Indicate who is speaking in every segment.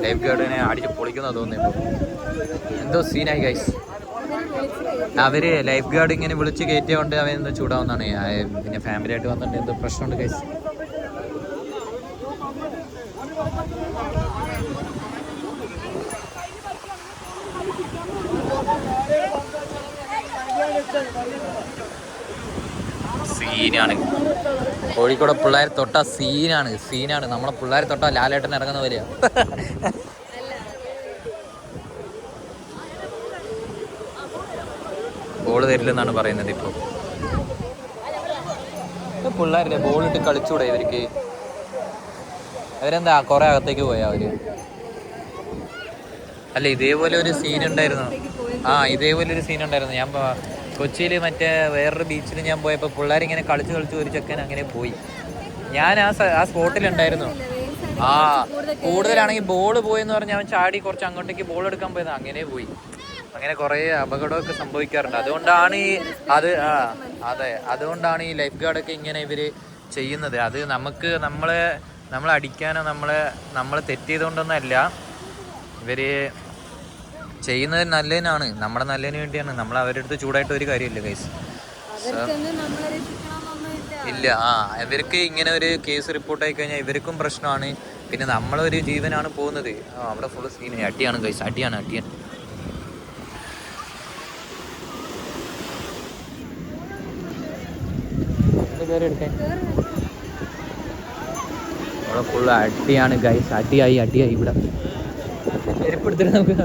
Speaker 1: Life ഗാർഡിനെ അടിച്ച് പൊളിക്കുന്ന തോന്നിയപ്പോൾ എന്തോ സീനായി ഗൈസ്. അവര് ലൈഫ് ഗാർഡ് ഇങ്ങനെ വിളിച്ച് കയറ്റിയോണ്ട് അവൻ എന്തോ ചൂടാവുന്നതാണ്. പിന്നെ ഫാമിലി ആയിട്ട് വന്നിട്ട് എന്തോ പ്രശ്നമുണ്ട് ഗൈസ്. സീനാണ് കോഴിക്കോട് പിള്ളേർ തൊട്ട സീനാണ്. നമ്മളെ പിള്ളേർ തൊട്ട ലാലേട്ടൻ ഇറങ്ങുന്ന വരിക. ബോൾ തരില്ലെന്നാണ് പറയുന്നത്. ഇപ്പോൾ പിള്ളേരില്ലേ ബോളിട്ട് കളിച്ചൂടെ ഇവർക്ക്? അവരെന്താ കുറെ അകത്തേക്ക് പോയാ അവര്? അല്ല ഇതേപോലെ ഒരു സീൻ ഉണ്ടായിരുന്നു. ഇതേപോലെ ഒരു സീൻ ഉണ്ടായിരുന്നു. ഞാൻ കൊച്ചിയിൽ മറ്റേ വേറൊരു ബീച്ചിൽ ഞാൻ പോയപ്പോൾ പിള്ളേരിങ്ങനെ കളിച്ച് ഒരു ചെക്കൻ അങ്ങനെ പോയി. ഞാൻ ആ സ്പോട്ടിലുണ്ടായിരുന്നു. കൂടുതലാണെങ്കിൽ ബോൾ പോയെന്ന് പറഞ്ഞാൽ അവൻ ചാടി കുറച്ച് അങ്ങോട്ടേക്ക് ബോൾ എടുക്കാൻ പോയത്, അങ്ങനെ പോയി. അങ്ങനെ കുറേ അപകടമൊക്കെ സംഭവിക്കാറുണ്ട്. അതുകൊണ്ടാണ് അതുകൊണ്ടാണ് ഈ ലൈഫ് ഗാർഡൊക്കെ ഇങ്ങനെ ഇവർ ചെയ്യുന്നത്. അത് നമ്മളെ അടിക്കാനോ നമ്മളെ തെറ്റ് ചെയ്തുകൊണ്ടൊന്നല്ല. ഇവർ ചെയ്യുന്നത് നല്ലതിനാണ്, നമ്മുടെ നല്ലതിന് വേണ്ടിയാണ്. നമ്മൾ അവരുടെ അടുത്ത് ചൂടായിട്ട് ഒരു കാര്യമില്ല ഗൈസ്. ഇല്ല. ഇവർക്ക് ഇങ്ങനെ ഒരു കേസ് റിപ്പോർട്ടായി കഴിഞ്ഞാൽ ഇവർക്കും പ്രശ്നമാണ്. പിന്നെ നമ്മളൊരു ജീവനാണ് പോകുന്നത്. അവിടെ ഫുള്ള് സീൻ അടിയാണ് ഗൈസ്. അടിയാണ്. അവിടെ ഫുള്ള് അടിയാണ് ഗൈസ്. അടിയായി ഇവിടെ ചെരുപ്പെടുത്തിട്ട് നമുക്ക്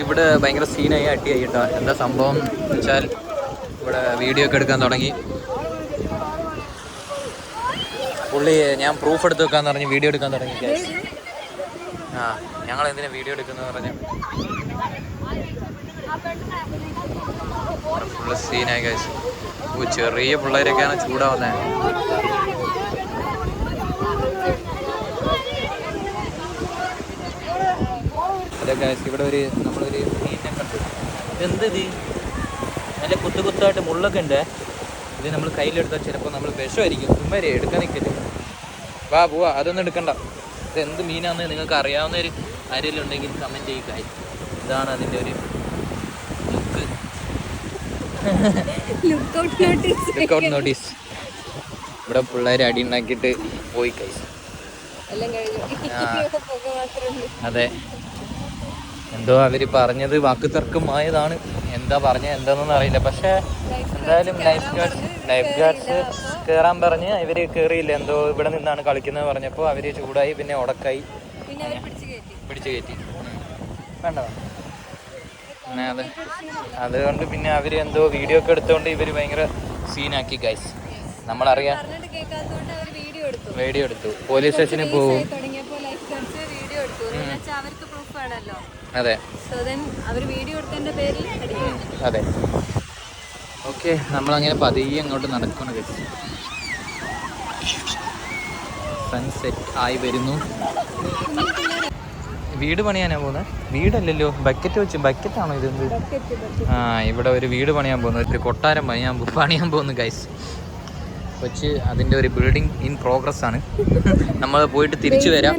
Speaker 1: ഇവിടെ ഭയങ്കര സീനായി അടിയായി കേട്ടോ. എന്താ സംഭവം വെച്ചാൽ ഇവിടെ വീഡിയോ ഒക്കെ എടുക്കാൻ തുടങ്ങി പുള്ളി. ഞാൻ പ്രൂഫ് എടുത്ത് വെക്കാന്ന് പറഞ്ഞ് വീഡിയോ എടുക്കാൻ തുടങ്ങി. ഞങ്ങൾ എന്തിനാ വീഡിയോ എടുക്കുന്നത് പറഞ്ഞു ഫുള്ള് സീനായി ഗൈസ്. ചെറിയ പിള്ളേരൊക്കെയാണ് ചൂടാവുന്നത്. ഇവിടെ നമ്മളൊരു മീനിനെ കണ്ടു. ഇതെന്തത് നല്ല കുത്തായിട്ട് മുള്ളൊക്കെ ഉണ്ട്. ഇത് നമ്മൾ കയ്യിലെടുത്താൽ ചിലപ്പോൾ നമ്മൾ വിഷമായിരിക്കും. ചുമ്മാരെ എടുക്കാൻ നിൽക്കരുത്. പോവാ അതൊന്നും എടുക്കണ്ട. ഇതെന്ത് മീനാന്ന് നിങ്ങൾക്ക് അറിയാവുന്നൊരു ആരെങ്കിലും ഉണ്ടെങ്കിൽ കമൻറ്റ് ചെയ്യുക. ഇതാണ് അതിൻ്റെ ഒരു ലുക്കൗട്ട് നോട്ടീസ്. ഇവിടെ പിള്ളേർ അടി ഉണ്ടാക്കിയിട്ട് പോയി കൈസ്. അതെ, എന്തോ അവർ പറഞ്ഞത് വാക്ക് തർക്കമായതാണ്. എന്താ പറഞ്ഞത് എന്താണെന്നൊന്നും അറിയില്ല. പക്ഷേ എന്തായാലും ലൈഫ് ഗാർഡ്സ് കയറാൻ പറഞ്ഞ് ഇവർ കയറിയില്ല. എന്തോ ഇവിടെ നിന്നാണ് കളിക്കുന്നത് പറഞ്ഞപ്പോൾ അവർ ചൂടായി. പിന്നെ ഉടക്കായി പിടിച്ചു കയറ്റി. വേണ്ട അതെ, അതുകൊണ്ട് പിന്നെ അവർ എന്തോ വീഡിയോ ഒക്കെ എടുത്തുകൊണ്ട് ഇവർ ഭയങ്കര സീനാക്കി ഗൈസ്. നമ്മളറിയാം, വീഡിയോ എടുത്തു. പോലീസ് സ്റ്റേഷനിൽ പോവും. അതെ അതെ. ഓക്കെ, നമ്മളങ്ങനെ പതിയെ അങ്ങോട്ട് നടക്കണം ഗൈസ്. സൺസെറ്റ് ആയി വരുന്നു. വീട് പണിയാനാ പോകുന്നത്? വീടല്ലല്ലോ, ബക്കറ്റാണോ ഇത്? ഇവിടെ ഒരു വീട് പണിയാൻ പോകുന്നു. ഒരു കൊട്ടാരം പണിയാൻ പോകുന്നു ഗൈസ്. കൊച്ച് അതിൻ്റെ ഒരു ബിൽഡിംഗ് ഇൻ പ്രോഗ്രസ് ആണ്. നമ്മൾ പോയിട്ട് തിരിച്ചു വരാം.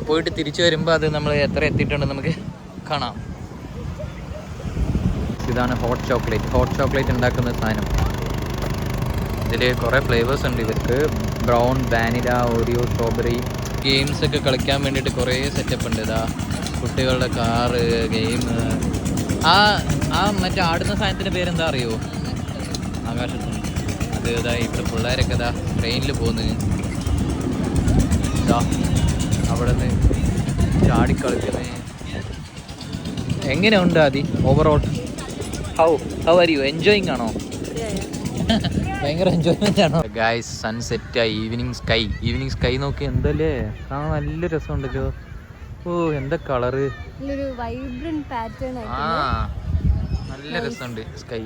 Speaker 1: പോയിട്ട് തിരിച്ചു വരുമ്പോൾ അത് നമ്മൾ എത്ര എത്തിയിട്ടുണ്ടെന്ന് നമുക്ക് കാണാം. ഇതാണ് ഹോട്ട് ചോക്ലേറ്റ് ഉണ്ടാക്കുന്ന സാധനം. ഇതിൽ കുറേ ഫ്ലേവേഴ്സ് ഉണ്ട് ഇവർക്ക്. Brown, vanilla, Oreo, strawberry. Games ഒക്കെ കളിക്കാൻ വേണ്ടിയിട്ട് കുറേ സെറ്റപ്പ് ഉണ്ട്. ഇതാ കുട്ടികളുടെ കാറ്, ഗെയിം. മറ്റേ ആടുന്ന സാധനത്തിൻ്റെ പേരെന്താ അറിയോ? ആകാശത്ത്. അത് ഇതാ ഇവിടെ പിള്ളേരൊക്കെ ഇതാ ട്രെയിനിൽ പോകുന്നത്. ഇതാ അവിടെ നിന്ന് ചാടിക്കളിക്കുന്നത്. എങ്ങനെയുണ്ട് Aadhi overall? How are you enjoying ആണോ? ഭയങ്കര എൻജോയ്മെന്റ് ആണോ ഗൈസ്? സൺസെറ്റ് ആയി. ഈവനിങ് സ്കൈ നോക്കി എന്തല്ലേ കാണാൻ നല്ല രസമുണ്ടല്ലോ. എന്താ കളറ്, നല്ല രസമുണ്ട് സ്കൈ.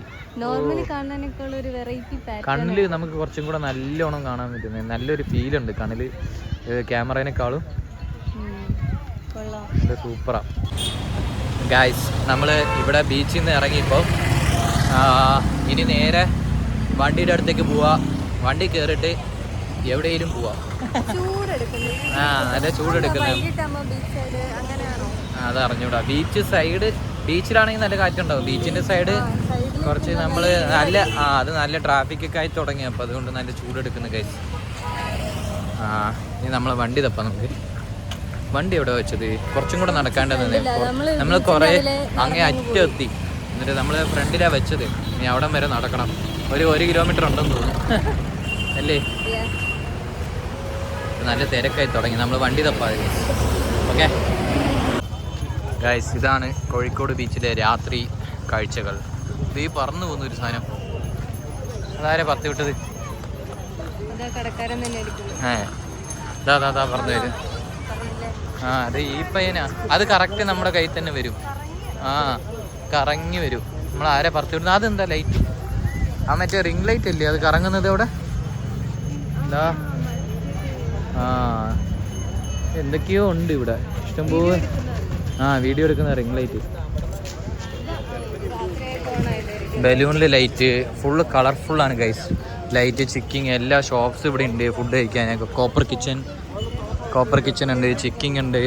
Speaker 1: കണ്ണില് നമുക്ക് കുറച്ചും കൂടെ നല്ലോണം കാണാൻ പറ്റുന്നത്. നല്ലൊരു ഫീൽ ഉണ്ട് കണ്ണില് ക്യാമറേനേക്കാളും. സൂപ്പറാ ഗൈസ്. നമ്മൾ ഇവിടെ ബീച്ചിൽ നിന്ന് ഇറങ്ങിയപ്പോൾ ഇനി നേരെ വണ്ടിയുടെ അടുത്തേക്ക് പോവാ. വണ്ടി കയറിയിട്ട് എവിടെയെങ്കിലും പോവാം. ആ നല്ല ചൂടെടുക്കുന്നത്. അത് അറിഞ്ഞൂടാ. ബീച്ച് സൈഡ്, ബീച്ചിലാണെങ്കിൽ നല്ല കാറ്റുണ്ടാവും. ബീച്ചിന്റെ സൈഡ് കുറച്ച് നമ്മൾ നല്ല അത് നല്ല ട്രാഫിക്കൊക്കെ ആയി തുടങ്ങി. അപ്പോൾ അതുകൊണ്ട് നല്ല ചൂടെടുക്കുന്ന കേസ്. ഇനി നമ്മളെ വണ്ടി തപ്പാം. നമുക്ക് വണ്ടി എവിടെ വെച്ചത്? കുറച്ചും കൂടെ നടക്കാണ്ടെന്ന്. നമ്മൾ കുറേ അങ്ങേ അറ്റെത്തി. എന്നിട്ട് നമ്മൾ ഫ്രണ്ടിലാണ് വെച്ചത്. ഇനി അവിടെ വരെ നടക്കണം. ഒരു 1 കിലോമീറ്റർ ഉണ്ടെന്ന് തോന്നുന്നു അല്ലേ? നല്ല തിരക്കായി തുടങ്ങി. നമ്മൾ വണ്ടി തപ്പാതെ. ഓക്കെ ഗൈസ്, ഇതാണ് കോഴിക്കോട് ബീച്ചിലെ രാത്രി കാഴ്ചകൾ. ഇത് ഈ പറന്നു പോകുന്ന ഒരു സാധനം. അതാരെ പറത്തി വിട്ടത്? ഇതാ പറഞ്ഞു വരും. അത് ഈ പയ്യനാ. അത് കറക്റ്റ് നമ്മുടെ കയ്യിൽ തന്നെ വരും. കറങ്ങി വരും. നമ്മൾ ആരെ പറത്തി വിടുന്നത്? അതെന്താ ലൈറ്റ്? മറ്റേ റിംഗ് ലൈറ്റ് അല്ലേ അത് കറങ്ങുന്നത് അവിടെ? എന്താ എന്തൊക്കെയോ ഉണ്ട് ഇവിടെ ഇഷ്ടംപോലെ. വീഡിയോ എടുക്കുന്ന റിംഗ് ലൈറ്റ്, ബലൂണിൽ ലൈറ്റ്, ഫുള്ള് കളർഫുള്ളാണ് ഗൈസ്. ലൈറ്റ്, ചിക്കിങ്, എല്ലാ ഷോപ്സും ഇവിടെ ഉണ്ട്. ഫുഡ് കഴിക്കാനൊക്കെ കോപ്പർ കിച്ചൺ ഉണ്ട്, ചിക്കിങ് ഉണ്ട്.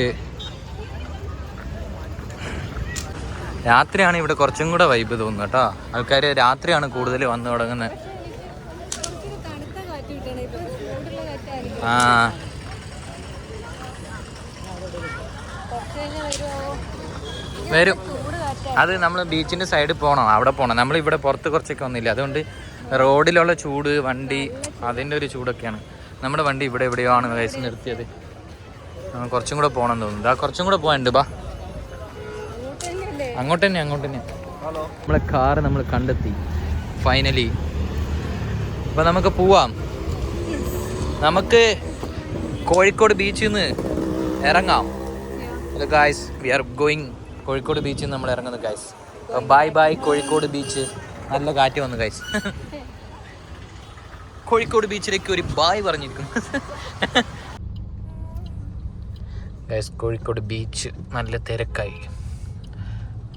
Speaker 1: രാത്രിയാണ് ഇവിടെ കുറച്ചും കൂടെ വൈബ് തോന്നുന്നത് കേട്ടോ. ആൾക്കാർ രാത്രിയാണ് കൂടുതൽ വന്നു തുടങ്ങുന്നത്. വരും. അത് നമ്മൾ ബീച്ചിൻ്റെ സൈഡിൽ പോകണം, അവിടെ പോകണം. നമ്മളിവിടെ പുറത്ത് കുറച്ചൊക്കെ വന്നില്ല. അതുകൊണ്ട് റോഡിലുള്ള ചൂട്, വണ്ടി അതിൻ്റെ ഒരു ചൂടൊക്കെയാണ്. നമ്മുടെ വണ്ടി ഇവിടെ എവിടെയോ ആണ് വയസ്സ് നിർത്തിയത്. കുറച്ചും കൂടെ പോകണം തോന്നുന്നു. കുറച്ചും കൂടെ പോകാനുണ്ട്. ബാ, അങ്ങോട്ട് തന്നെ. നമ്മളെ കാറ് നമ്മൾ കണ്ടെത്തി ഫൈനലി. അപ്പം നമുക്ക് പോവാം. നമുക്ക് കോഴിക്കോട് ബീച്ചിൽ നിന്ന് ഇറങ്ങാം. Hello guys, we are going Kozhikode ബീച്ചിൽ നിന്ന് നമ്മൾ ഇറങ്ങുന്നു ഗായ്സ്. By Kozhikode beach. നല്ല കാറ്റ് വന്നു ഗായ്സ്. കോഴിക്കോട് ബീച്ചിലേക്ക് ഒരു ബായ് പറഞ്ഞിരിക്കുന്നു ഗൈസ്. കോഴിക്കോട് ബീച്ച് നല്ല തിരക്കായി.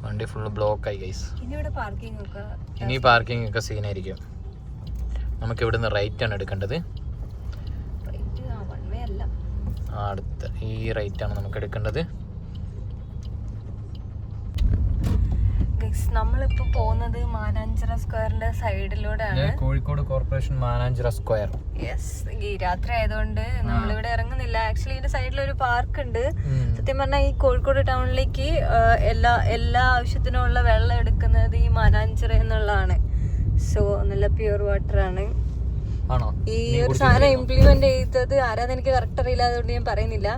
Speaker 1: വണ്ടി ഫുള്ള് ബ്ലോക്കായി ഗൈസ്. ഇനി പാർക്കിംഗ് ഒക്കെ സീനായിരിക്കും. നമുക്ക് ഇവിടുന്ന് റൈറ്റ് ആണ് എടുക്കേണ്ടത്. അടുത്ത ഈ റൈറ്റ് ആണ് നമുക്ക് എടുക്കേണ്ടത്.
Speaker 2: നമ്മളിപ്പോ പോകുന്നത് മാനാഞ്ചിറ സ്ക്വയറിന്റെ സൈഡിലൂടെയാണ്.
Speaker 1: Kozhikode corporation Mananchira square.
Speaker 2: Yes, ഈ രാത്രി ആയതുകൊണ്ട് നമ്മളിവിടെ ഇറങ്ങുന്നില്ല. ആക്ച്വലി ഇതിന്റെ സൈഡിൽ ഒരു പാർക്ക് ഉണ്ട്. സത്യം പറഞ്ഞാൽ ഈ കോഴിക്കോട് ടൗണിലേക്ക് എല്ലാ ആവശ്യത്തിനുള്ള വെള്ളം എടുക്കുന്നത് ഈ മാനാഞ്ചിറ എന്നുള്ളതാണ്. സോ നല്ല പ്യൂർ വാട്ടർ ആണ്. ഈ ഒരു സാധനം ഇംപ്ലിമെന്റ് ചെയ്തത് ആരാന്ന് എനിക്ക് കറക്റ്റ് അറിയില്ല, അതുകൊണ്ട് ഞാൻ പറയുന്നില്ല.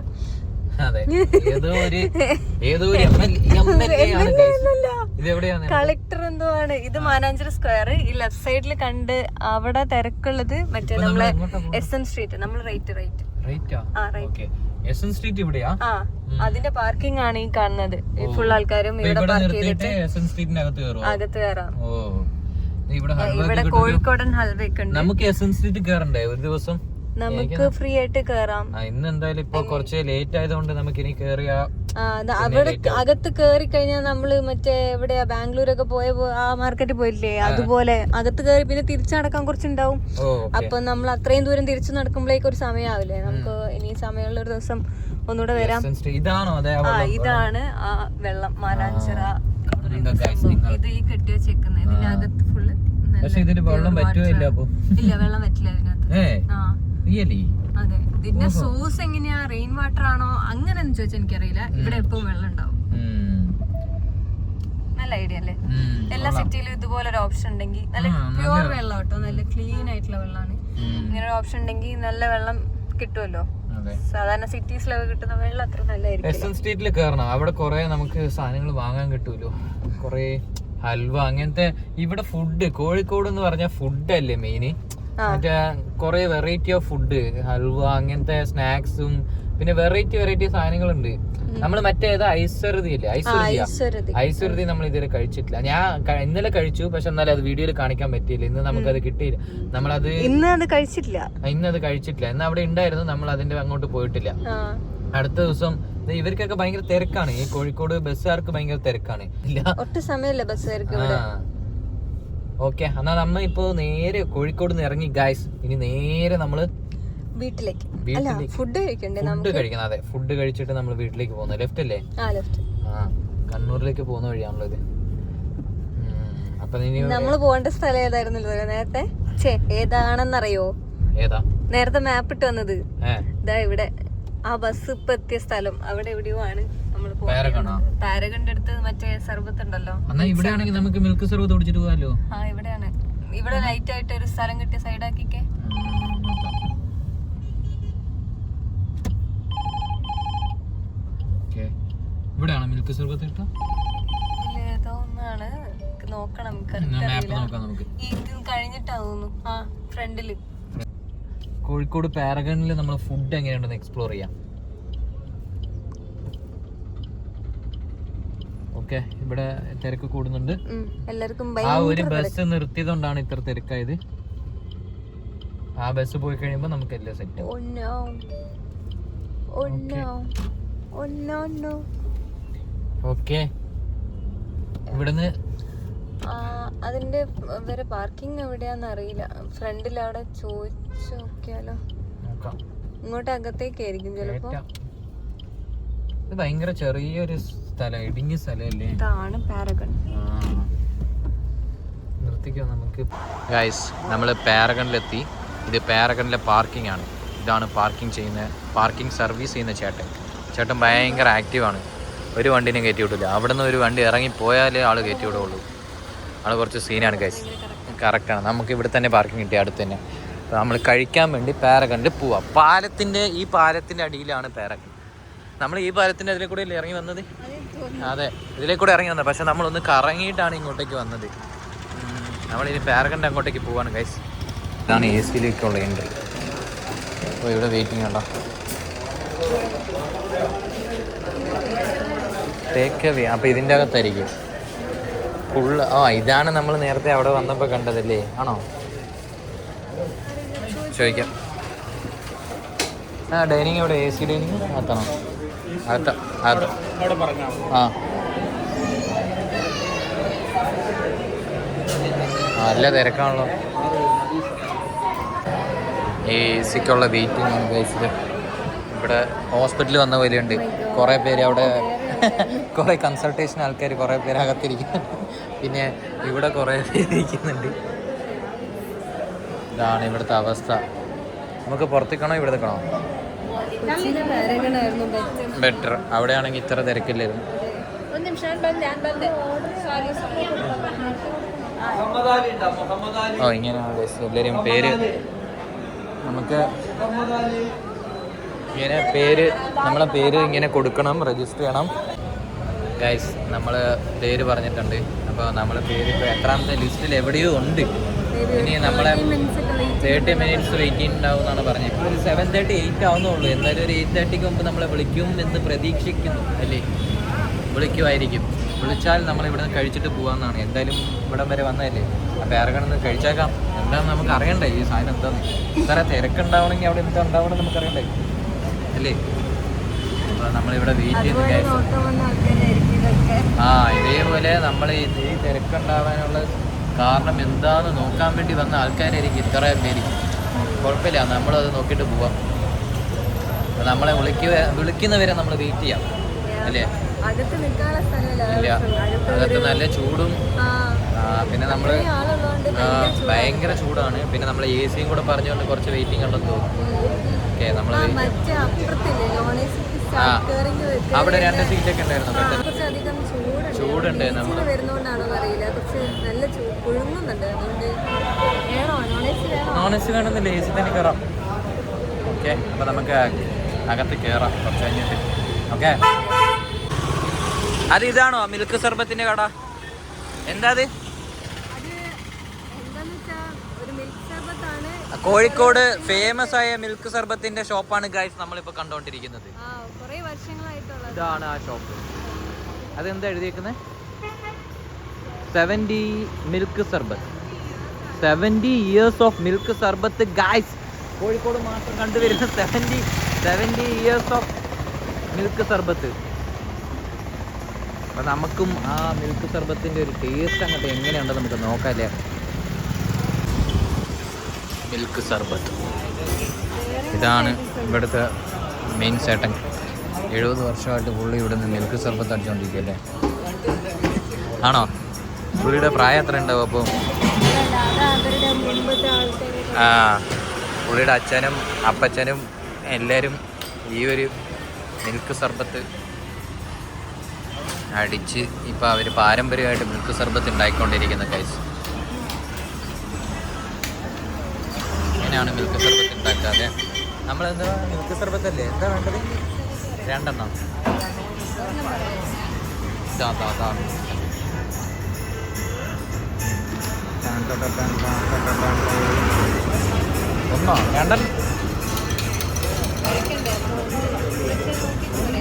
Speaker 2: കളക്ടർ എന്തോ ആണ്. ഇത് മാനാഞ്ചിറ സ്ക്വയർ. ഈ ലെഫ്റ്റ് സൈഡിൽ കണ്ട് അവിടെ തിരക്കുള്ളത് മറ്റേ നമ്മളെ എസ്എൻ സ്ട്രീറ്റ്. നമ്മൾ അതിന്റെ പാർക്കിംഗ് ആണ് ഈ കാണുന്നത്. ഫുൾ ആൾക്കാരും ഇവിടെ പാർക്ക് ചെയ്തിട്ട് അകത്ത് കയറാം. ഇവിടെ കോഴിക്കോടൻ ഹൽവ ഒക്കെ ഉണ്ട്.
Speaker 1: നമുക്ക് എസ്എൻ സ്ട്രീറ്റ് കയറണ്ടേ ഒരു ദിവസം?
Speaker 2: നമുക്ക് ഫ്രീ ആയിട്ട് കയറാം.
Speaker 1: ഇന്ന് എന്തായാലും ഇപ്പൊ കുറച്ച് ലേറ്റ് ആയതുകൊണ്ട് നമുക്ക് ഇനി കേറിയ
Speaker 2: അവിടെ അകത്ത് കേറി കഴിഞ്ഞാൽ നമ്മള് മറ്റേ എവിടെയാ ബാംഗ്ലൂരൊക്കെ പോയ ആ മാർക്കറ്റിൽ പോയില്ലേ, അതുപോലെ അകത്ത് കയറി പിന്നെ തിരിച്ചു നടക്കാൻ കുറച്ചുണ്ടാവും. അപ്പൊ നമ്മൾ അത്രയും ദൂരം തിരിച്ചു നടക്കുമ്പോഴേക്ക് ഒരു സമയാവില്ലേ. നമുക്ക് ഇനി സമയമുള്ള ഒരു ദിവസം ഒന്നുകൂടെ വരാം. ഇതാണ് ആ വെള്ളം, മാനാഞ്ചിറ. ഇത് ഈ കെട്ടി വെച്ചേക്കുന്നത്. ഇതിനകത്ത് ഫുള്ള്
Speaker 1: വെള്ളം പറ്റുമില്ല.
Speaker 2: ഇല്ല, വെള്ളം പറ്റില്ല ഇതിനകത്ത്. അതെ, ഇതിന്റെ സോഴ്സ് എങ്ങനെയാ, റെയിൻ വാട്ടർ ആണോ അങ്ങനെന്ന് ചോദിച്ചാൽ എനിക്കറിയില്ല. ഇവിടെ എപ്പോഴും വെള്ളം ഉണ്ടാവും. നല്ല ഐഡിയ അല്ലേ? എല്ലാ സിറ്റിയിലും ഇതുപോലെ ഒരു ഓപ്ഷൻ ഉണ്ടെങ്കിൽ, നല്ല പ്യൂർ വെള്ളം കേട്ടോ, നല്ല ക്ലീൻ ആയിട്ടുള്ള വെള്ളമാണ്. ഇങ്ങനെ ഒരു ഓപ്ഷൻ ഉണ്ടെങ്കിൽ നല്ല വെള്ളം കിട്ടുമല്ലോ. സാധാരണ സിറ്റീസിലൊക്കെ കിട്ടുന്ന വെള്ളം അത്ര നല്ലതായിരിക്കും.
Speaker 1: എസ്എൻ സ്ട്രീറ്റിൽ കയറണം. അവിടെ കുറെ നമുക്ക് സാധനങ്ങൾ വാങ്ങാൻ കിട്ടുമല്ലോ. കുറെ ഹൽവ അങ്ങനത്തെ. ഇവിടെ ഫുഡ്, കോഴിക്കോട് എന്ന് പറഞ്ഞാൽ ഫുഡ് അല്ലേ മെയിന്. മറ്റേ കുറെ വെറൈറ്റി ഓഫ് ഫുഡ്, ഹൽവ അങ്ങനത്തെ സ്നാക്സും പിന്നെ വെറൈറ്റി സാധനങ്ങളുണ്ട്. നമ്മൾ മറ്റേത് ഐശ്വര്യതി ഇല്ലേ, ഐശ്വര്യതി നമ്മൾ ഇതുവരെ കഴിച്ചിട്ടില്ല. ഞാൻ ഇന്നലെ കഴിച്ചു, പക്ഷെ എന്നാലും അത് വീഡിയോയിൽ കാണിക്കാൻ പറ്റിയില്ല. ഇന്ന് നമുക്കത് കിട്ടിയില്ല. നമ്മളത്
Speaker 2: ഇന്നത് കഴിച്ചിട്ടില്ല.
Speaker 1: ഇന്ന് അവിടെ ഉണ്ടായിരുന്നു, നമ്മൾ അതിന്റെ അങ്ങോട്ട് പോയിട്ടില്ല. അടുത്ത ദിവസം ഇവർക്കൊക്കെ ഭയങ്കര തിരക്കാണ്. ഈ കോഴിക്കോട് ബസ്സുകാർക്ക് ഭയങ്കര തിരക്കാണ്.
Speaker 2: ഒട്ടും സമയമില്ല ബസ്സുകാർക്ക്.
Speaker 1: ഓക്കെ, എന്നാ നമ്മ ഇപ്പോ നേരെ കോഴിക്കോട് നിന്ന് ഇറങ്ങി ഗൈസ്. ഇനി നേരെ നമ്മള്
Speaker 2: വീട്ടിലേക്ക് ഫുഡ് കഴിക്കണ്ടേ?
Speaker 1: ഫുഡ് കഴിക്കണം. അതെ, ഫുഡ് കഴിച്ചിട്ട് നമ്മൾ വീട്ടിലേക്ക് പോകുന്നു. ലെഫ്റ്റ് അല്ലേ? ആ, കണ്ണൂരിലേക്ക് പോകുന്ന വഴിയാണല്ലോ ഇത്. അപ്പൊ
Speaker 2: നമ്മള് പോകേണ്ട സ്ഥലം ഏതായിരുന്നല്ലോ നേരത്തെ? ഏതാണെന്നറിയോ?
Speaker 1: ഏതാ
Speaker 2: നേരത്തെ മാപ്പ് ഇട്ട് വന്നത്? ഇതാ ഇവിടെ ആ ബസ് ഇപ്പൊ എത്തിയ സ്ഥലം അവിടെ എവിടെയോ ആണ് നമ്മൾ പാരഗണിന്റെ അടുത്ത് മറ്റേ സർബത്ത് ഉണ്ടല്ലോ.
Speaker 1: ഇവിടെ ആണെങ്കിൽ നമുക്ക് മിൽക്ക് സർബത്ത് കുടിച്ചിട്ട് പോകാലോ.
Speaker 2: ആ, ഇവിടെയാണ്. ഇവിടെ ലൈറ്റ് ആയിട്ട് ഒരു സ്ഥലം കിട്ടിയ സൈഡാക്കിക്കേ.
Speaker 1: ഇവിടെയാണ് മിൽക്ക് സർബത്ത് കിട്ടുക.
Speaker 2: ഏതോ ഒന്നാണ്, നോക്കണം. കഴിഞ്ഞിട്ടാവുന്നു. ആ, ഫ്രണ്ടില്.
Speaker 1: കോഴിക്കോട് പാരഗണില് നമ്മൾ ഫുഡ് എങ്ങനെയുണ്ടെന്ന് എക്സ്പ്ലോർ ചെയ്യാം. ഓക്കെ, ഇവിടെ തിരക്ക് കൂടുന്നുണ്ട്.
Speaker 2: എല്ലാവർക്കും
Speaker 1: ആ ഒരു ബസ് നിർത്തിയതുകൊണ്ടാണ് ഇത്ര തിരക്കായത്. ആ ബസ് പോയി കഴിയുമ്പോ നമുക്ക് എല്ലാം സെറ്റ് ഓക്കെ. ഇവിടുന്ന്
Speaker 2: അതിന്റെ വേറെ പാർക്കിംഗ് എവിടെയാന്ന് അറിയില്ല. ഫ്രണ്ടിൽ അവിടെ ചോദിച്ചു നോക്കിയാലോ? ഇങ്ങോട്ട് അകത്തേക്ക് ആയിരിക്കും ചിലപ്പോ.
Speaker 1: ഇത് ഭയങ്കര ചെറിയൊരു സ്ഥലം, ഇടുങ്ങിയ സ്ഥലമല്ലേ?
Speaker 2: ഇതാണ് പാരഗൺ.
Speaker 1: നിർത്തിക്കോ നമുക്ക്. ഗൈസ്, നമ്മള് പാരഗണിലെത്തി. ഇത് പാരഗണിലെ പാർക്കിംഗ് ആണ്. ഇതാണ് പാർക്കിംഗ് സർവീസ് ചെയ്യുന്ന ചേട്ടൻ ഭയങ്കര ആക്റ്റീവാണ്. ഒരു വണ്ടിനും കയറ്റി വിടില്ല. അവിടെ നിന്ന് ഒരു വണ്ടി ഇറങ്ങി പോയാലേ ആള് കയറ്റി വിടുള്ളൂ. ആള് കുറച്ച് സീനാണ് ഗൈസ്. കറക്റ്റാണ്. നമുക്ക് ഇവിടെ തന്നെ പാർക്കിംഗ് കിട്ടി, അടുത്ത് തന്നെ. നമ്മൾ കഴിക്കാൻ വേണ്ടി പാരഗണിൽ പോവാം. ഈ പാലത്തിന്റെ അടിയിലാണ് പാരഗൺ. നമ്മൾ ഈ പാലത്തിന്റെ അതിലെ കൂടെ ഇറങ്ങി വന്നത്. അതെ, ഇതിലെ കൂടെ ഇറങ്ങി വന്നത്. പക്ഷെ നമ്മളൊന്ന് കറങ്ങിയിട്ടാണ് ഇങ്ങോട്ടേക്ക് വന്നത്. നമ്മളിനി പാരഗണിന്റെ അങ്ങോട്ടേക്ക് പോവാണ് ഗൈസ്. ഇതാണ് AC-ലേക്കുള്ള എൻട്രി. അപ്പോൾ ഇവിടെ വെയിറ്റിംഗ് ഉണ്ടോ? Take away. അപ്പോൾ ഇതിൻ്റെ അകത്തായിരിക്കും ഫുള്ള്. ഇതാണ് നമ്മൾ നേരത്തെ അവിടെ വന്നപ്പോൾ കണ്ടതല്ലേ? ആണോ? ചോദിക്കാം. ഡൈനിങ് എവിടെ? AC ഡൈനിങ് അകത്താണോ? നല്ല തിരക്കാണല്ലോ. AC-ക്കുള്ള വെയിറ്റിംഗ് ആണ് ഗൈസ്. ഇവിടെ ഹോസ്പിറ്റലിൽ വന്ന പോലെയുണ്ട്. കുറേ പേര് അവിടെ, കുറേ കൺസൾട്ടേഷൻ ആൾക്കാർ കുറേ പേര് അകത്തിരിക്കുന്നു. പിന്നെ ഇവിടെ കുറേ പേര് ഇരിക്കുന്നുണ്ട്. ഇതാണ് ഇവിടുത്തെ അവസ്ഥ. നമുക്ക് പുറത്തേക്കാണോ ഇവിടെ നിൽക്കണോ? ബെറ്റർ. അവിടെയാണെങ്കിൽ ഇത്ര തിരക്കില്ലായിരുന്നു. ഇങ്ങനെയാണ് എല്ലാവരും പേര്. നമുക്ക് ഇങ്ങനെ നമ്മളെ പേര് ഇങ്ങനെ കൊടുക്കണം, രജിസ്റ്റർ ചെയ്യണം ഗൈസ്. നമ്മൾ പേര് പറഞ്ഞിട്ടുണ്ട്. അപ്പോൾ നമ്മളെ പേര് ഇപ്പോൾ എത്രാമത്തെ ലിസ്റ്റിൽ എവിടെയോ ഉണ്ട്. ഇനി നമ്മളെ 30 മിനിറ്റ്സ് വെയിറ്റിംഗ് ഉണ്ടാവും എന്നാണ് പറഞ്ഞത്. ഇപ്പോൾ ഒരു 7:30, 8 ആവുന്നുള്ളൂ. എന്തായാലും ഒരു 8:30ക്ക് മുമ്പ് നമ്മളെ വിളിക്കും എന്ന് പ്രതീക്ഷിക്കുന്നു അല്ലേ? വിളിക്കുമായിരിക്കും. വിളിച്ചാൽ നമ്മൾ ഇവിടെ നിന്ന് കഴിച്ചിട്ട് പോകാമെന്നാണ്. എന്തായാലും ഇവിടം വരെ വന്നതല്ലേ, അപ്പോൾ ഇറങ്ങണമെന്ന് കഴിച്ചേക്കാം. എന്താണെന്ന് നമുക്ക് അറിയണ്ടേ ഈ സാധനം എന്താണെന്ന്. ഇത്ര തിരക്കുണ്ടാവണമെങ്കിൽ അവിടെ എന്താ ഉണ്ടാവണമെന്ന് നമുക്കറിയണ്ടേ അല്ലേ? അപ്പോൾ നമ്മളിവിടെ വെയിറ്റ് ചെയ്ത് ഇതേപോലെ നമ്മൾ ഈ തിരക്കുണ്ടാവാനുള്ള കാരണം എന്താണെന്ന് നോക്കാൻ വേണ്ടി വന്ന ആൾക്കാരായിരിക്കും ഇത്രയും പേര്. കുഴപ്പമില്ല, നമ്മളത് നോക്കിയിട്ട് പോവാം. അപ്പോൾ നമ്മളെ വിളിക്കുന്നവരെ നമ്മൾ വെയിറ്റ് ചെയ്യാം അല്ലേ? ഇല്ല, അകത്ത് നല്ല ചൂടും. പിന്നെ നമ്മൾ ഭയങ്കര ചൂടാണ്. പിന്നെ നമ്മൾ AC-യും കൂടെ പറഞ്ഞുകൊണ്ട് കുറച്ച് വെയിറ്റിംഗ് ഉണ്ടെന്ന് തോന്നുന്നു. ഓക്കെ, നമ്മൾ അവിടെ 2 സീറ്റൊക്കെ ഉണ്ടായിരുന്നു. ചൂടുണ്ട്. നമ്മൾ നോൺ AC വേണമെന്നില്ല, AC തന്നെ കയറാം. ഓക്കെ, അപ്പോൾ നമുക്ക് അകത്ത് കയറാം കുറച്ച് കഴിഞ്ഞിട്ട്. ഓക്കെ, അത് ഇതാണോ മിൽക്ക് സർബത്തിന്റെ കട? എന്താ അത്? കോഴിക്കോട് ഫേമസ് ആയ മിൽക്ക് സർബത്തിന്റെ ഷോപ്പാണ് ഗൈസ് നമ്മളിപ്പോ കണ്ടോണ്ടിരിക്കുന്നത്. ഇതാണ് ആ ഷോപ്പ്. അതെന്താ എഴുതിയേക്കുന്നത്? 70 മിൽക്ക് സർബത്ത്, 70 ഇയേഴ്സ് ഓഫ് മിൽക്ക് സർബത്ത് ഗൈസ്. കോഴിക്കോട് മാത്രം കണ്ടുവരുന്ന 70 ഇയേഴ്സ് ഓഫ് മിൽക്ക് സർബത്ത്. അപ്പം നമുക്കും ആ മിൽക്ക് സർബത്തിൻ്റെ ഒരു ടേസ്റ്റ് അങ്ങോട്ട് എങ്ങനെയുണ്ടെന്ന് നമുക്ക് നോക്കാമല്ലേ? മിൽക്ക് സർബത്ത്. ഇതാണ് ഇവിടുത്തെ മെയിൻ ചേട്ടൻ. 70 വർഷമായിട്ട് പുള്ളി ഇവിടെ നിന്ന് മിൽക്ക് സർബത്ത് അടിച്ചുകൊണ്ടിരിക്കുകയല്ലേ? ആണോ? പുള്ളിയുടെ പ്രായം എത്ര ഉണ്ടാവും അപ്പോൾ? ആ, പുള്ളിയുടെ അച്ഛനും അപ്പച്ചനും എല്ലാവരും ഈ ഒരു മിൽക്ക് സർബത്ത് അടിച്ച് ഇപ്പോൾ അവർ പാരമ്പര്യമായിട്ട് മിൽക്ക് സർബത്ത് ഉണ്ടായിക്കൊണ്ടിരിക്കുന്ന കൈസ്. ഇങ്ങനെയാണ് മിൽക്ക് സർബത്ത് ഉണ്ടാക്കാതെ. നമ്മളെന്താ മിൽക്ക് സർബത്തല്ലേ എന്താ വേണ്ടത്? 2 എണ്ണം. ഒന്നോ 2 എണ്ണം?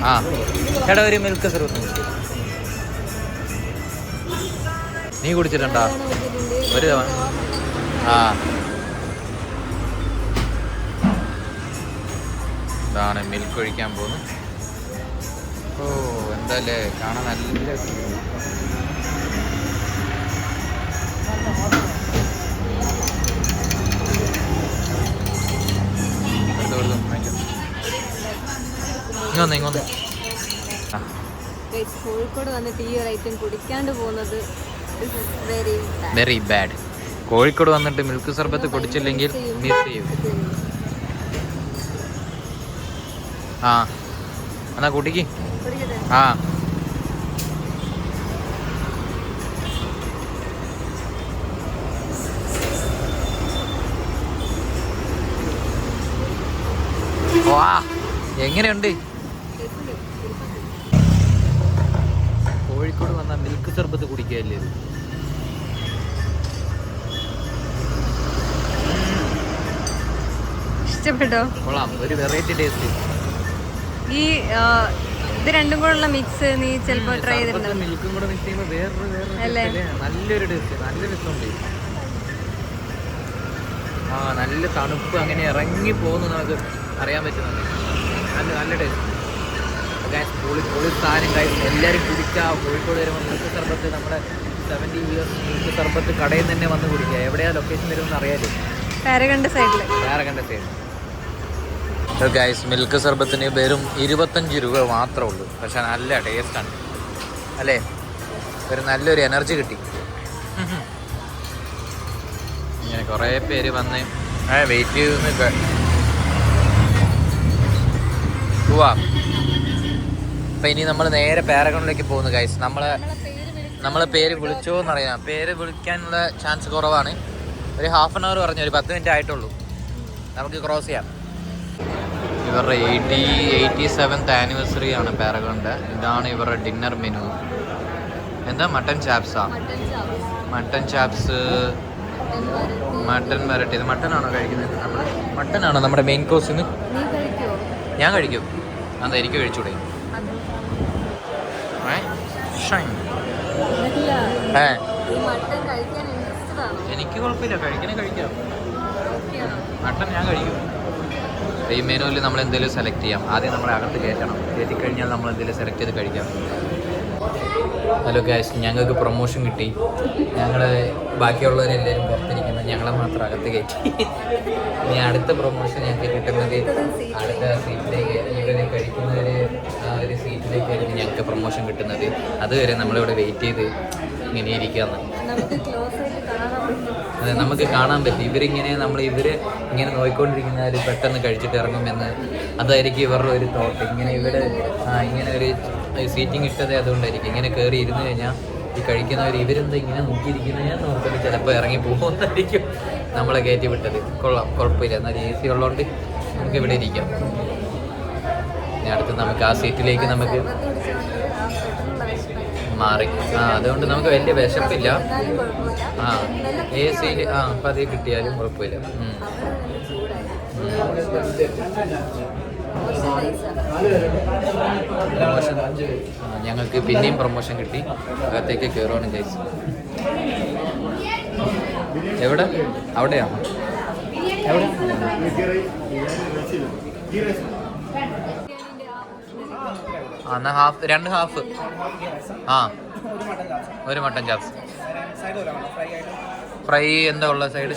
Speaker 1: ആ ചേട്ടാ ഒരു മിൽക്ക് സർബത്ത്. നീ കുടിച്ചിട്ടുണ്ടോ? ഒരു തവണ. ആ ഇതാണ് മിൽക്ക് ഒഴിക്കാൻ പോകുന്നത്. ഓ എന്താല്ലേ കാണാൻ നല്ല ഇങ്ങോന്ന്.
Speaker 2: കോഴിക്കോട് വന്നിട്ട് ഈ ഒരു ഐറ്റം കുടിക്കാണ്ട് പോകുന്നത്
Speaker 1: വെരി ബാഡ്. കോഴിക്കോട് വന്നിട്ട് മിൽക്ക് സർബത്ത് കുടിച്ചില്ലെങ്കിൽ മിസ് ചെയ്യും. ആ എന്നാ കുടിക്ക്. ആ വാ എങ്ങനെയുണ്ട്? കോഴിക്കോട് വന്ന മിൽക്ക് സർബത്ത് കുടിക്കുകയല്ലേ ഇത്?
Speaker 2: ഇഷ്ടപ്പെട്ടോ?
Speaker 1: കൊള്ളാം, ഒരു വെറൈറ്റി ടേസ്റ്റ്.
Speaker 2: ഈ ഇത് രണ്ടും കൂടെയുള്ള മിക്സ് നീ ചിലപ്പോ ട്രൈ ചെയ്തിട്ടുണ്ടോ?
Speaker 1: മിൽക്കും കൂടെ മിക്സ് ചെയ്യുമ്പോൾ വേറൊരു നല്ലൊരു ടേസ്റ്റ്, നല്ല രസമുണ്ട്. ആ നല്ല തണുപ്പ് അങ്ങനെ ഇറങ്ങി പോകുന്നു നമുക്ക് അറിയാൻ പറ്റുന്നുണ്ട്. നല്ല ടേസ്റ്റ്. പൊളി സാധനം കഴിക്കും. എല്ലാവരും കുടിക്കുക. കോഴിക്കോട് വരുമ്പോൾ മിൽക്ക് സർബത്ത് നമ്മുടെ 70 years മിൽക്ക് സർബത്ത് കടയിൽ തന്നെ വന്ന് കുടിക്കുക. എവിടെയാ ലൊക്കേഷൻ വരുമെന്ന് അറിയാലോ?
Speaker 2: പാരഗണ്ട് സൈഡിൽ.
Speaker 1: ഗൈസ് മിൽക്ക് സർബത്തിന് വെറും 25 രൂപ മാത്രമേ ഉള്ളൂ. പക്ഷെ നല്ല ടേസ്റ്റാണ് അല്ലേ? ഒരു നല്ലൊരു എനർജി കിട്ടി. ഇങ്ങനെ കുറേ പേര് വന്ന് വെയിറ്റ് ചെയ്ത് പോവാ. അപ്പം ഇനി നമ്മൾ നേരെ പാരഗണിലേക്ക് പോകുന്നു ഗൈസ്. നമ്മളെ പേര് വിളിച്ചോ എന്നറിയാം. പേര് വിളിക്കാനുള്ള ചാൻസ് കുറവാണ്. ഒരു 1/2 hour പറഞ്ഞു, ഒരു 10 minute ആയിട്ടുള്ളൂ. നമുക്ക് ക്രോസ് ചെയ്യാം. ഇവരുടെ 87th ആനിവേഴ്സറി ആണ് പാരഗണിൻ്റെ. ഇതാണ് ഇവരുടെ ഡിന്നർ മെനു. എന്താ മട്ടൻ ചാപ്സാ? മട്ടൻ ചാപ്സ്, മട്ടൻ വരട്ടി. ഇത് മട്ടനാണോ കഴിക്കുന്നത്? മട്ടനാണോ നമ്മുടെ മെയിൻ കോഴ്സിന്? ഞാൻ കഴിക്കും. അതാ എനിക്ക് കഴിച്ചൂടെ? എനിക്ക് കുഴപ്പമില്ല, കഴിക്കാം. മട്ടൻ ഞാൻ കഴിക്കും. ഈ മെനുവിൽ നമ്മൾ എന്തെങ്കിലും സെലക്ട് ചെയ്യാം. ആദ്യം നമ്മളെ അകത്ത് കയറ്റി കഴിഞ്ഞാൽ നമ്മൾ എന്തെങ്കിലും സെലക്ട് ചെയ്ത് കഴിക്കാം. ഹലോ ഗൈസ്, ഞങ്ങൾക്ക് പ്രൊമോഷൻ കിട്ടി. ഞങ്ങൾ ബാക്കിയുള്ളവരെല്ലാവരും പുറത്തിരിക്കുന്നത്, ഞങ്ങളെ മാത്രം അകത്ത് കയറ്റി. ഇനി അടുത്ത പ്രൊമോഷൻ ഞങ്ങൾക്ക് കിട്ടുന്നത് അടുത്ത സീറ്റിലേക്ക്, ഇവിടെ കഴിക്കുന്നവർ ആ ഒരു സീറ്റിലേക്കായിരിക്കും ഞങ്ങൾക്ക് പ്രൊമോഷൻ കിട്ടുന്നത്. അതുവരെ നമ്മളിവിടെ വെയിറ്റ് ചെയ്ത് ഇങ്ങനെ ഇരിക്കുകയെന്ന്. അതെ, നമുക്ക് കാണാൻ പറ്റും. ഇവർ ഇങ്ങനെ നോക്കിക്കൊണ്ടിരിക്കുന്നവർ പെട്ടെന്ന് കഴിച്ചിട്ട് ഇറങ്ങുമെന്ന്. അതായിരിക്കും ഇവരുടെ ഒരു തോട്ട്. ഇങ്ങനെ ഇങ്ങനെ ഒരു സീറ്റിംഗ് ഇട്ടതേ അതുകൊണ്ടായിരിക്കും. ഇങ്ങനെ കയറി ഇരുന്ന് കഴിഞ്ഞാൽ ഈ കഴിക്കുന്നവർ ഇവരെന്താ ഇങ്ങനെ നോക്കിയിരിക്കുന്നത് ഞാൻ നോക്കിയിട്ട് ചിലപ്പോൾ ഇറങ്ങി പോകുന്നതായിരിക്കും നമ്മളെ കയറ്റി വിട്ടത്. കൊള്ളാം, കുഴപ്പമില്ല. എന്നാൽ AC ഉള്ളതുകൊണ്ട് നമുക്ക് ഇവിടെ ഇരിക്കാം. ഇനി അടുത്ത് നമുക്ക് ആ സീറ്റിലേക്ക് നമുക്ക് മാറി. അതുകൊണ്ട് നമുക്ക് വലിയ വിശപ്പില്ല. AC അപ്പം അത് കിട്ടിയാലും കുഴപ്പമില്ല. പ്രൊമോഷൻ ഞങ്ങൾക്ക് പിന്നെയും പ്രൊമോഷൻ കിട്ടി. അകത്തേക്ക് കയറുവാണ് ഗൈസ്. എവിടെ? അവിടെയാണോ? എവിടെ? എന്നാ രണ്ട് ഹാഫ്. ഒരു മട്ടൻ ചാപ്സ്. ഫ്രൈ എന്താ ഉള്ള സൈഡ്?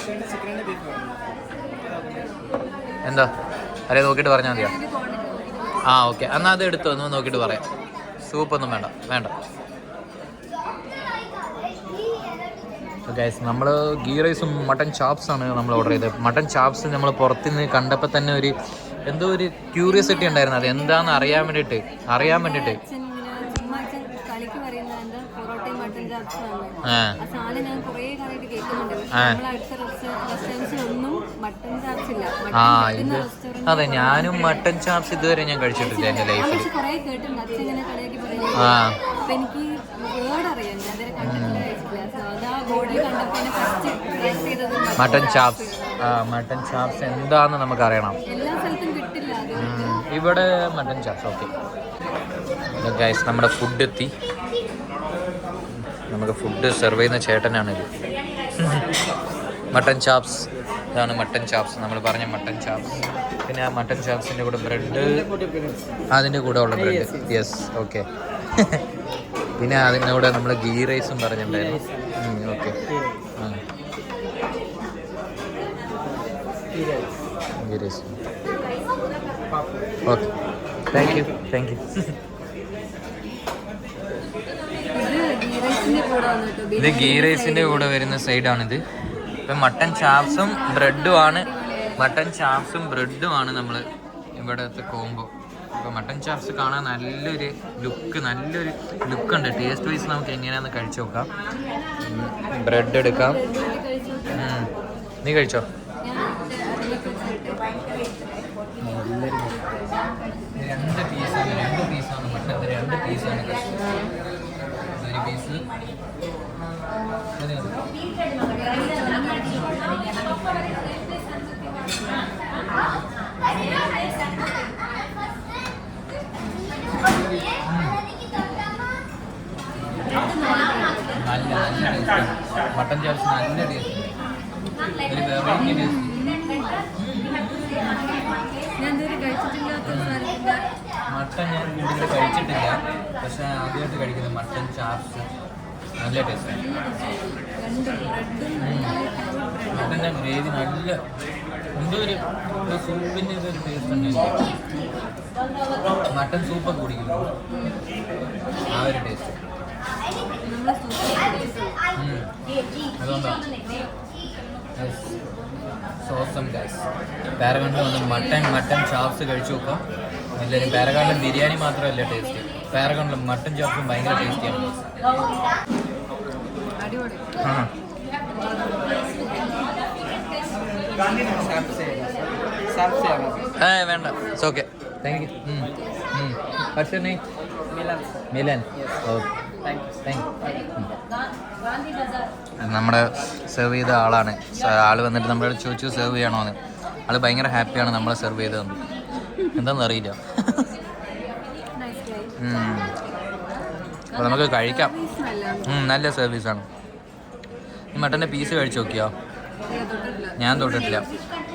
Speaker 1: എന്താ അറിയാം നോക്കിയിട്ട് പറഞ്ഞാൽ മതിയോ? ആ ഓക്കെ, എന്നാൽ അത് എടുത്തു ഒന്ന് നോക്കിയിട്ട് പറയാം. സൂപ്പൊന്നും വേണ്ട വേണ്ട. ഗൈസ് നമ്മൾ ഗീ റൈസും മട്ടൻ ചാപ്സാണ് നമ്മൾ ഓർഡർ ചെയ്തത്. മട്ടൻ ചാപ്സ് നമ്മൾ പുറത്തുനിന്ന് കണ്ടപ്പോൾ തന്നെ ഒരു എന്തോ ഒരു ക്യൂരിയോസിറ്റി ഉണ്ടായിരുന്നു, അത് എന്താണെന്ന് അറിയാൻ വേണ്ടിയിട്ട്. അതെ, ഞാനും മട്ടൻ ചാപ്സ് ഇതുവരെ ഞാൻ കഴിച്ചിട്ടില്ല എൻ്റെ ലൈഫിൽ. മട്ടൻ ചാപ്സ് മട്ടൻ ചാപ്സ് എന്താന്ന് നമുക്ക് അറിയണം. ഇവിടെ മട്ടൻ ചാപ്സ്. ഓക്കെ ഗൈസ്, നമ്മുടെ ഫുഡ് എത്തി. നമുക്ക് ഫുഡ് സെർവ് ചെയ്യുന്ന ചേട്ടനാണിത്. മട്ടൻ ചാപ്സ്, ഇതാണ് മട്ടൻ ചാപ്സ്, നമ്മൾ പറഞ്ഞ മട്ടൻ ചാപ്സ്. പിന്നെ ആ മട്ടൻ ചാപ്സിൻ്റെ കൂടെ ബ്രെഡ്, അതിൻ്റെ കൂടെ ഉള്ള ബ്രെഡ്. Yes, okay. പിന്നെ അതിൻ്റെ കൂടെ നമ്മൾ ഗീ റൈസും പറഞ്ഞിട്ടുണ്ടായിരുന്നു. Okay, ghee rice. Okay, thank you. ഇത് ഗീ റൈസിൻ്റെ കൂടെ വരുന്ന സൈഡാണിത്. ഇപ്പം മട്ടൻ ചാപ്സും ബ്രെഡുമാണ് നമ്മൾ ഇവിടുത്തെ കോംബോ. അപ്പോൾ മട്ടൻ ചാപ്സ് കാണാൻ നല്ലൊരു ലുക്കുണ്ട്. ടേസ്റ്റ് വൈസ് നമുക്ക് എങ്ങനെയാണെന്ന് കഴിച്ചു നോക്കാം. ബ്രെഡ് എടുക്കാം. നീ കഴിച്ചോ? രണ്ട് പീസാണ് മട്ടൻ്റെ, 2 പീസാണ്. ഒരു പീസ് മട്ടൻ ചാപ്സ് നല്ല ടേസ്റ്റ്, ഒരു വെറൈറ്റി ടേസ്റ്റ്. മട്ടൻ ഞാൻ കൂടുതൽ കഴിച്ചിട്ടില്ല, പക്ഷെ ആദ്യമായിട്ട് കഴിക്കുന്നത് മട്ടൻ ചാപ്സ്. നല്ല ടേസ്റ്റ്. മട്ടൻ്റെ ഗ്രേവി നല്ല എന്തോ ഒരു സൂപ്പിൻ്റെ ഒരു ടേസ്റ്റ് ഉണ്ട്. മട്ടൻ സൂപ്പൊക്കെ കുടിക്കുന്നു ആ ഒരു ടേസ്റ്റ്. അതുകൊണ്ടാണ് സോസം ഗൈസ്. പാരഗണിൽ വന്ന് മട്ടൻ ചാപ്സ് കഴിച്ചു നോക്കാം. എല്ലാവരും പാരഗണിലും ബിരിയാണി മാത്രമല്ല ടേസ്റ്റ്, പാരഗണിലും മട്ടൻ ചാപ്സും ഭയങ്കര ടേസ്റ്റിയാണ്. വേണ്ട, ഇറ്റ്സ് ഓക്കെ, താങ്ക് യു. പക്ഷേ മിലൻ. ഓക്കെ, നമ്മുടെ സെർവ് ചെയ്ത ആളാണ്. ആള് വന്നിട്ട് നമ്മളോട് ചോദിച്ചു സെർവ് ചെയ്യണോന്ന്. ആള് ഭയങ്കര ഹാപ്പിയാണ് നമ്മളെ സെർവ് ചെയ്തതെന്ന്. എന്താണെന്ന് അറിയില്ല. അപ്പോൾ നമുക്ക് കഴിക്കാം. നല്ല സർവീസാണ്. ഈ മട്ടൻ്റെ പീസ് കഴിച്ചു നോക്കിയോ? ഞാൻ തൊട്ടിട്ടില്ല.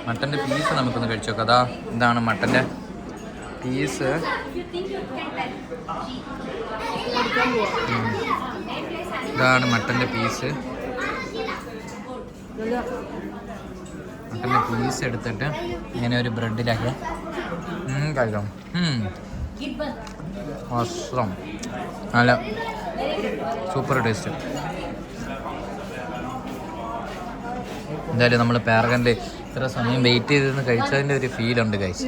Speaker 1: മട്ടൻ്റെ പീസ് നമുക്കൊന്ന് കഴിച്ചു നോക്കാം. അതാ, ഇതാണ് മട്ടൻ്റെ പീസ്. ഇതാണ് മട്ടൻ്റെ പീസ്. മട്ടൻ്റെ പീസ് എടുത്തിട്ട് ഇങ്ങനെ ഒരു ബ്രെഡിലാക്കി കഴിക്കാം. വസ്ത്രം നല്ല സൂപ്പർ ടേസ്റ്റ്. എന്തായാലും നമ്മൾ പാരഗണിൽ ഇത്ര സമയം വെയിറ്റ് ചെയ്തെന്ന് കഴിച്ചതിൻ്റെ ഒരു ഫീലുണ്ട് കഴിച്ച്.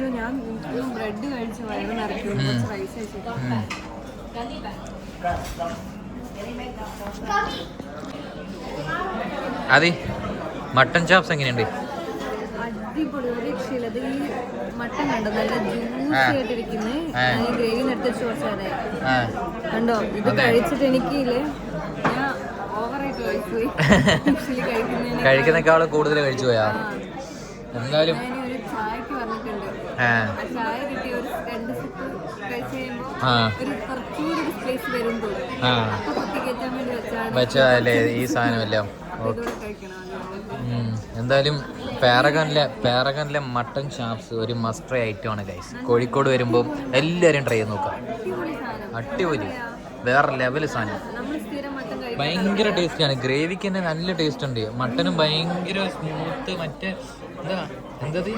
Speaker 1: അതെ, മട്ടൻ ചാപ്സ് എങ്ങനെയുണ്ട്?
Speaker 2: മട്ടൻ കണ്ടോ, നല്ല ജ്യൂസി ആയിട്ടിരിക്കുന്നേ. ഗ്രേവി എടുത്ത് കണ്ടോ, ഇത് കഴിച്ചിട്ട് എനിക്കില്ലേ ഞാൻ ഓവറായിട്ട് കഴിച്ചുപോയി.
Speaker 1: കഴിക്കുന്നേക്കാളും കൂടുതൽ കഴിച്ചു പോയാ. എന്തായാലും
Speaker 2: ഒരു ചായക്ക് പറഞ്ഞിട്ടുണ്ട്. ആ ചായ കിട്ടിയ ഒരു 2 സിപ്പ് കഴിച്ച് കഴിയുമ്പോൾ ഒരു കുറച്ചുകൂടി ഒരു സ്പേസ് വരും തോന്നും. കുത്തിക്കയറ്റാൻ വേണ്ടി
Speaker 1: വെച്ചതല്ലേ ഈ സാധനമെല്ലാം. എന്തായാലും പാരഗണിലെ മട്ടൻ ചാപ്സ് ഒരു മസ്റ്റ് ഐറ്റമാണ് ഗൈസ്. കോഴിക്കോട് വരുമ്പോൾ എല്ലാവരും ട്രൈ ചെയ്ത് നോക്കാം. അടിപൊളി, വേറെ ലെവൽ സാധനം. ഭയങ്കര ടേസ്റ്റിയാണ്. ഗ്രേവിക്ക് തന്നെ നല്ല ടേസ്റ്റ് ഉണ്ട്. മട്ടനും ഭയങ്കര സ്മൂത്ത്. മറ്റേ എന്തത്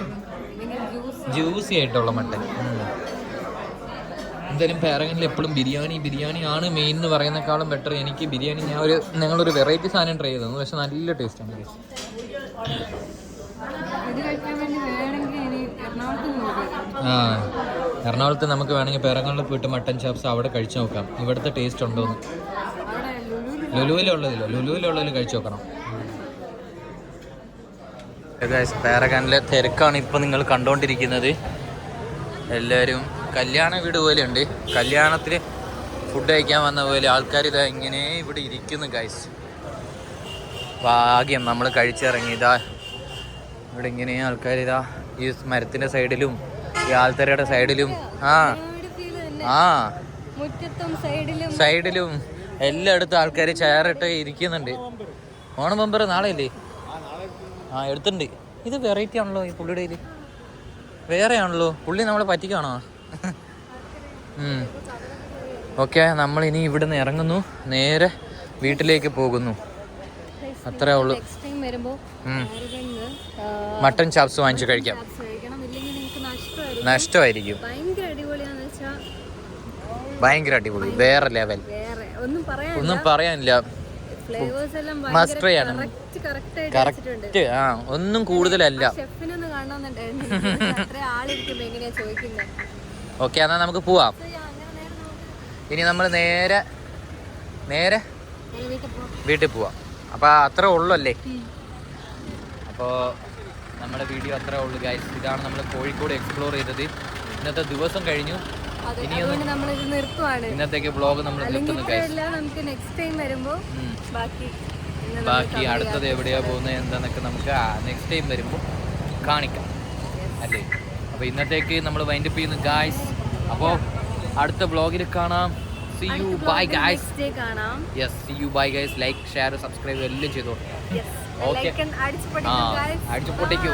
Speaker 1: ജ്യൂസി ആയിട്ടുള്ള മട്ടൻ. എന്തായാലും പാരഗണിൽ എപ്പോഴും ബിരിയാണി ആണ് മെയിൻ എന്ന് പറയുന്നേക്കാളും ബെറ്റർ. എനിക്ക് ബിരിയാണി ഞങ്ങളൊരു വെറൈറ്റി സാധനം ട്രൈ ചെയ്തു, പക്ഷെ നല്ല ടേസ്റ്റാണ്. എറണാകുളത്ത് നമുക്ക് വേണമെങ്കിൽ പാരഗണിൽ പോയിട്ട് മട്ടൻ ചാപ്സ് അവിടെ കഴിച്ചു നോക്കാം, ഇവിടുത്തെ ടേസ്റ്റ് ഉണ്ടോന്ന്. ലുലുവിലുള്ളതിൽ കഴിച്ചു നോക്കണം. പാരഗണിലെ തിരക്കാണ് ഇപ്പം നിങ്ങൾ കണ്ടുകൊണ്ടിരിക്കുന്നത്. എല്ലാവരും കല്യാണ വീട് പോലെ ഉണ്ട്, കല്യാണത്തിൽ ഫുഡ് കഴിക്കാൻ വന്ന പോലെ ആൾക്കാർ ഇതാ ഇങ്ങനെ ഇവിടെ ഇരിക്കുന്നു ഗൈസ്. ഭാഗ്യം നമ്മൾ കഴിച്ചിറങ്ങി. ഇതാ ഇവിടെ ഇങ്ങനെ ആൾക്കാർ ഇതാ ഈ മരത്തിൻ്റെ സൈഡിലും ഈ ആൾത്തറയുടെ സൈഡിലും സൈഡിലും എല്ലായിടത്തും ആൾക്കാർ ചെയറിട്ട് ഇരിക്കുന്നുണ്ട്. ഓണം ബമ്പർ നാളെ അല്ലേ? എടുത്തിട്ടുണ്ട്. ഇത് വെറൈറ്റി ആണല്ലോ ഈ പുള്ളിയുടെ കയ്യിൽ, വേറെ ആണല്ലോ. പുള്ളി നമ്മളെ പറ്റിക്കാണോ? ഓക്കെ, നമ്മൾ ഇനി ഇവിടുന്ന് ഇറങ്ങുന്നു, നേരെ വീട്ടിലേക്ക് പോകുന്നു. അത്രേ ഉള്ളൂ. മട്ടൻ ചാപ്സ് വാങ്ങിച്ച് കഴിക്കാം. നഷ്ടമായിരിക്കും. ഭയങ്കര അടിപൊളി, വേറെ ലെവൽ, ഒന്നും പറയാനില്ല. മസ്റ്ററിയാണ് കറക്റ്റ്. ഒന്നും കൂടുതലല്ല. ഓക്കെ, എന്നാൽ നമുക്ക് പോവാം. ഇനി നമ്മൾ നേരെ വീട്ടിൽ പോവാം. അപ്പോൾ അത്രേ ഉള്ളൂ അല്ലേ? അപ്പോൾ നമ്മുടെ വീഡിയോ അത്രേ ഉള്ളൂ ഗൈസ്. ഇതാണ് നമ്മൾ കോഴിക്കോട് എക്സ്പ്ലോർ ചെയ്തത്. ഇന്നത്തെ ദിവസം കഴിഞ്ഞു. ഇന്നത്തേക്ക് വ്ളോഗ് നമ്മൾ നിർത്തുന്നു ഗൈസ്. ബാക്കി അടുത്തത് എവിടെയാ പോകുന്നത് എന്താന്നൊക്കെ നമുക്ക് നെക്സ്റ്റ് ടൈം വരുമ്പോൾ കാണിക്കാം അല്ലേ? അപ്പോൾ ഇന്നത്തേക്ക് നമ്മൾ വൈൻഡപ്പ് ചെയ്യുന്നു ഗൈസ്. അപ്പോൾ അടുത്ത വ്ളോഗിൽ കാണാം. See you, bye guys. Yes, see you, bye guys. Like, share, subscribe എല്ലാം ചെയ്തോ. Okay. അടിച്ചു പൊട്ടിക്കൂ.